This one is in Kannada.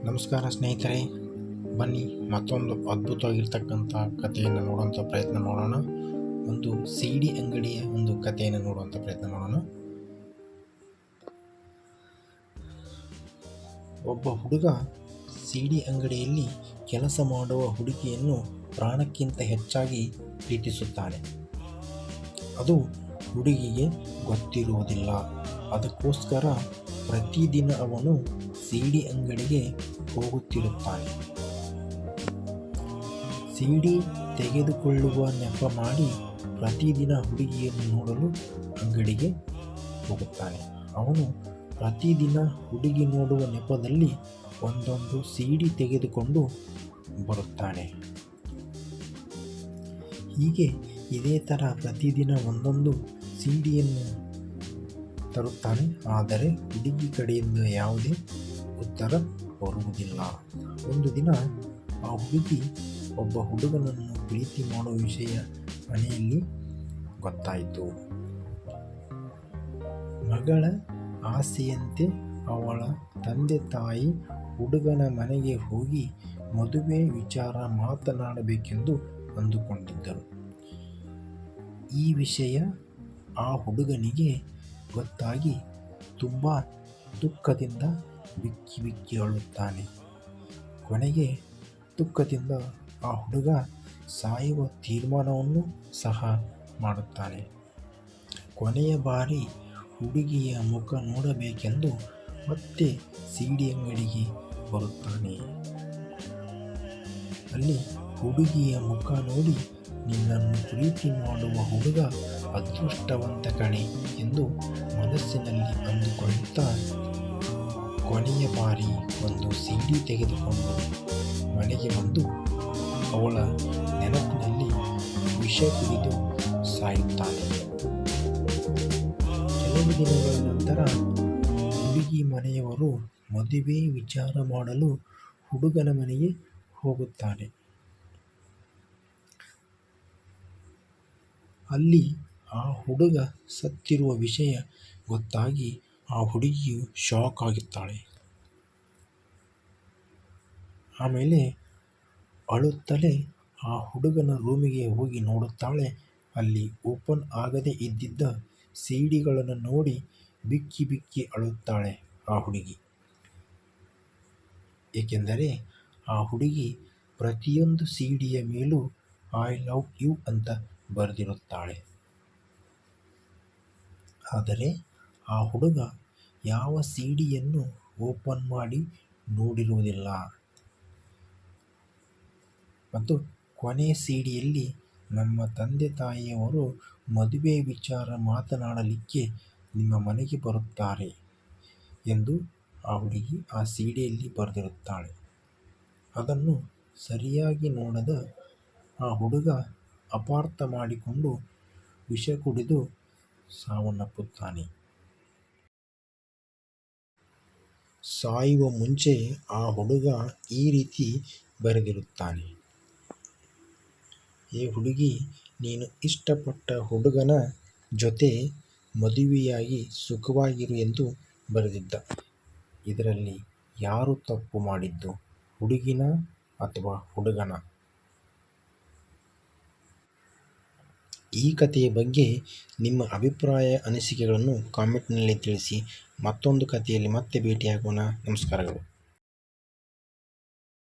ನಮಸ್ಕಾರ ಸ್ನೇಹಿತರೆ, ಬನ್ನಿ ಮತ್ತೊಂದು ಅದ್ಭುತವಾಗಿರ್ತಕ್ಕಂಥ ಕಥೆಯನ್ನು ನೋಡುವಂಥ ಪ್ರಯತ್ನ ಮಾಡೋಣ. ಒಂದು ಸಿಡಿ ಅಂಗಡಿಯ ಒಂದು ಕಥೆಯನ್ನು ನೋಡುವಂಥ ಪ್ರಯತ್ನ ಮಾಡೋಣ. ಒಬ್ಬ ಹುಡುಗ ಸಿಡಿ ಅಂಗಡಿಯಲ್ಲಿ ಕೆಲಸ ಮಾಡುವ ಹುಡುಗಿಯನ್ನು ಪ್ರಾಣಕ್ಕಿಂತ ಹೆಚ್ಚಾಗಿ ಪ್ರೀತಿಸುತ್ತಾನೆ. ಅದು ಹುಡುಗಿಗೆ ಗೊತ್ತಿರುವುದಿಲ್ಲ. ಅದಕ್ಕೋಸ್ಕರ ಪ್ರತಿದಿನ ಅವನು ಸಿಡಿ ಅಂಗಡಿಗೆ ಹೋಗುತ್ತಿರುತ್ತಾನೆ. ಸಿಡಿ ತೆಗೆದುಕೊಳ್ಳುವ ನೆಪ ಮಾಡಿ ಪ್ರತಿದಿನ ಹುಡುಗಿಯನ್ನು ನೋಡಲು ಅಂಗಡಿಗೆ ಹೋಗುತ್ತಾನೆ. ಅವನು ಪ್ರತಿದಿನ ಹುಡುಗಿ ನೋಡುವ ನೆಪದಲ್ಲಿ ಒಂದೊಂದು ಸಿಡಿ ತೆಗೆದುಕೊಂಡು ಬರುತ್ತಾನೆ. ಹೀಗೆ ಇದೇ ಥರ ಪ್ರತಿದಿನ ಒಂದೊಂದು ಸಿಡಿಯನ್ನು ತರುತ್ತಾನೆ. ಆದರೆ ಹುಡುಗಿ ಕಡೆಯಿಂದ ಯಾವುದೇ ಉತ್ತರ ಬರುವುದಿಲ್ಲ. ಒಂದು ದಿನ ಆ ಹುಡುಗಿ ಒಬ್ಬ ಹುಡುಗನನ್ನು ಪ್ರೀತಿ ಮಾಡುವ ವಿಷಯ ಮನೆಯಲ್ಲಿ ಗೊತ್ತಾಯಿತು. ಮಗಳ ಆಸೆಯಂತೆ ಅವಳ ತಂದೆ ತಾಯಿ ಹುಡುಗನ ಮನೆಗೆ ಹೋಗಿ ಮದುವೆ ವಿಚಾರ ಮಾತನಾಡಬೇಕೆಂದು ಅಂದುಕೊಂಡಿದ್ದರು. ಈ ವಿಷಯ ಆ ಹುಡುಗನಿಗೆ ಗೊತ್ತಾಗಿ ತುಂಬ ದುಃಖದಿಂದ ಬಿಕ್ಕಿ ಬಿಕ್ಕಿ ಅಳುತ್ತಾನೆ. ಕೊನೆಗೆ ದುಃಖದಿಂದ ಆ ಹುಡುಗ ಸಾಯುವ ತೀರ್ಮಾನವನ್ನು ಸಹ ಮಾಡುತ್ತಾನೆ. ಕೊನೆಯ ಬಾರಿ ಹುಡುಗಿಯ ಮುಖ ನೋಡಬೇಕೆಂದು ಮತ್ತೆ ಸಿಡಿ ಅಂಗಡಿಗೆ ಬರುತ್ತಾನೆ. ಅಲ್ಲಿ ಹುಡುಗಿಯ ಮುಖ ನೋಡಿ, ನಿನ್ನನ್ನು ಪ್ರೀತಿ ಮಾಡುವ ಹುಡುಗ ಅದೃಷ್ಟವಂತ ಕಣೆ ಎಂದು ಮನಸ್ಸಿನಲ್ಲಿ ಅಂದುಕೊಳ್ಳುತ್ತಾ ಕೊನೆಯ ಬಾರಿ ಒಂದು ಸಿಡಿ ತೆಗೆದುಕೊಂಡು ಮನೆಗೆ ಬಂದು ಅವಳ ನೆನಪಿನಲ್ಲಿ ವಿಷ ಕುಡಿದು ಸಾಯುತ್ತಾನೆ. ಕೆಲವು ದಿನಗಳ ನಂತರ ಹುಡುಗಿ ಮನೆಯವರು ಮದುವೆ ವಿಚಾರ ಮಾಡಲು ಹುಡುಗನ ಮನೆಗೆ ಹೋಗುತ್ತಾರೆ. ಅಲ್ಲಿ ಆ ಹುಡುಗ ಸತ್ತಿರುವ ವಿಷಯ ಗೊತ್ತಾಗಿ ಆ ಹುಡುಗಿಯು ಶಾಕ್ ಆಗುತ್ತಾಳೆ. ಆಮೇಲೆ ಅಳುತ್ತಲೇ ಆ ಹುಡುಗನ ರೂಮಿಗೆ ಹೋಗಿ ನೋಡುತ್ತಾಳೆ. ಅಲ್ಲಿ ಓಪನ್ ಆಗದೆ ಇದ್ದಿದ್ದ ಸಿಡಿಗಳನ್ನು ನೋಡಿ ಬಿಕ್ಕಿ ಬಿಕ್ಕಿ ಅಳುತ್ತಾಳೆ ಆ ಹುಡುಗಿ. ಏಕೆಂದರೆ ಆ ಹುಡುಗಿ ಪ್ರತಿಯೊಂದು ಸಿಡಿಯ ಮೇಲೂ ಐ ಲವ್ ಯು ಅಂತ ಬರೆದಿರುತ್ತಾಳೆ. ಆದರೆ ಆ ಹುಡುಗ ಯಾವ ಸಿಡಿಯನ್ನು ಓಪನ್ ಮಾಡಿ ನೋಡಿರುವುದಿಲ್ಲ. ಮತ್ತು ಕೊನೆಯ ಸಿಡಿಯಲ್ಲಿ ನಮ್ಮ ತಂದೆ ತಾಯಿಯವರು ಮದುವೆ ವಿಚಾರ ಮಾತನಾಡಲಿಕ್ಕೆ ನಿಮ್ಮ ಮನೆಗೆ ಬರುತ್ತಾರೆ ಎಂದು ಆ ಹುಡುಗಿ ಆ ಸಿಡಿಯಲ್ಲಿ ಬರೆದಿರುತ್ತಾಳೆ. ಅದನ್ನು ಸರಿಯಾಗಿ ನೋಡದ ಆ ಹುಡುಗ ಅಪಾರ್ಥ ಮಾಡಿಕೊಂಡು ವಿಷ ಕುಡಿದು ಸಾವನ್ನಪ್ಪುತ್ತಾನೆ. ಸಾಯುವ ಮುಂಚೆ ಆ ಹುಡುಗ ಈ ರೀತಿ ಬರೆದಿರುತ್ತಾನೆ: ಏ ಹುಡುಗಿ, ನೀನು ಇಷ್ಟಪಟ್ಟ ಹುಡುಗನ ಜೊತೆ ಮದುವೆಯಾಗಿ ಸುಖವಾಗಿರು ಎಂದು ಬರೆದಿದ್ದ. ಇದರಲ್ಲಿ ಯಾರು ತಪ್ಪು ಮಾಡಿದ್ದು, ಹುಡುಗಿನ ಅಥವಾ ಹುಡುಗನ? ಈ ಕಥೆಯ ಬಗ್ಗೆ ನಿಮ್ಮ ಅಭಿಪ್ರಾಯ ಅನಿಸಿಕೆಗಳನ್ನು ಕಾಮೆಂಟ್ನಲ್ಲಿ ತಿಳಿಸಿ. ಮತ್ತೊಂದು ಕಥೆಯಲ್ಲಿ ಮತ್ತೆ ಭೇಟಿಯಾಗೋಣ. ನಮಸ್ಕಾರಗಳು.